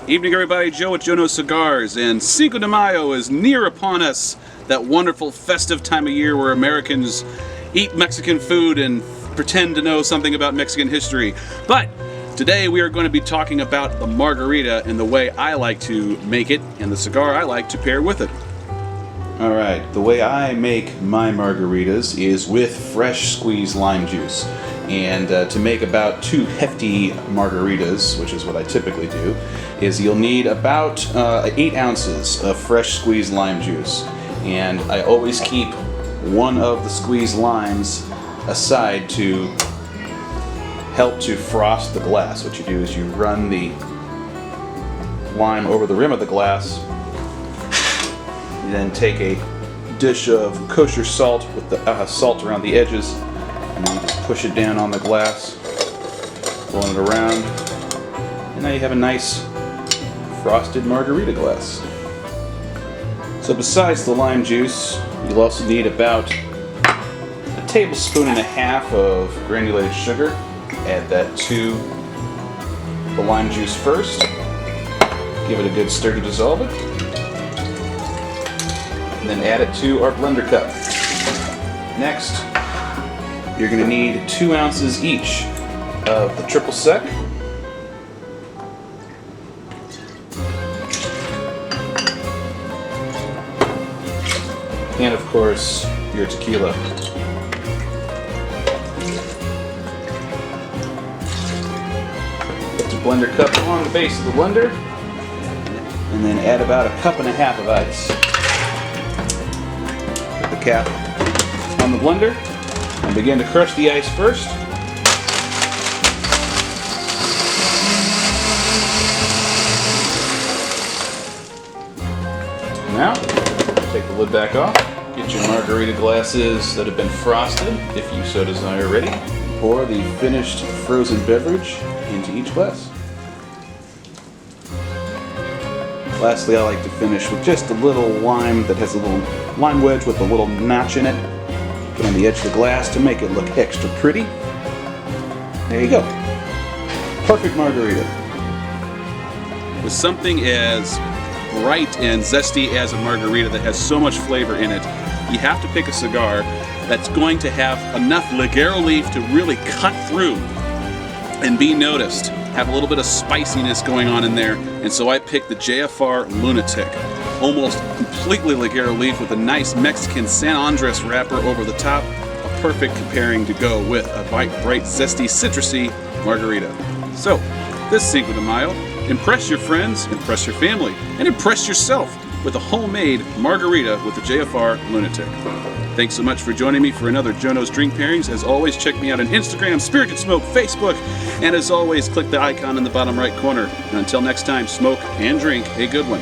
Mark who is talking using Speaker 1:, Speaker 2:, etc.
Speaker 1: Evening everybody, Joe at Jonose Cigars, and Cinco de Mayo is near upon us. That wonderful festive time of year where Americans eat Mexican food and pretend to know something about Mexican history. But today we are going to be talking about the margarita and the way I like to make it and the cigar I like to pair with it. Alright, the way I make my margaritas is with fresh squeezed lime juice. And to make about 2 hefty margaritas, which is what I typically do, is you'll need about 8 ounces of fresh squeezed lime juice. And I always keep one of the squeezed limes aside to help to frost the glass. What you do is you run the lime over the rim of the glass. You then take a dish of kosher salt with the salt around the edges, and then you just push it down on the glass, blowing it around, and now you have a nice frosted margarita glass. So besides the lime juice, you'll also need about a tablespoon and a half of granulated sugar. Add that to the lime juice first. Give it a good stir to dissolve it. And then add it to our blender cup. Next, you're going to need 2 ounces each of the triple sec. And of course, your tequila. Put the blender cup along the base of the blender, and then add about 1.5 cups of ice. Put the cap on the blender and begin to crush the ice first. Now, take the lid back off. Get your margarita glasses that have been frosted, if you so desire, ready. Pour the finished frozen beverage into each glass. Lastly, I like to finish with just a little lime that has a little lime wedge with a little notch in it on the edge of the glass to make it look extra pretty. There you go. Perfect margarita. With something as bright and zesty as a margarita that has so much flavor in it, you have to pick a cigar that's going to have enough ligero leaf to really cut through and be noticed. Have a little bit of spiciness going on in there, and so I picked the JFR Lunatic. Almost completely ligero leaf with a nice Mexican San Andres wrapper over the top. A perfect pairing to go with a bright, zesty, citrusy margarita. So, this Cinco de Mayo, impress your friends, impress your family, and impress yourself with a homemade margarita with the JFR Lunatic. Thanks so much for joining me for another Jonose Drink Pairings. As always, check me out on Instagram, Spirited Smoke, Facebook, and as always, click the icon in the bottom right corner. And until next time, smoke and drink a good one.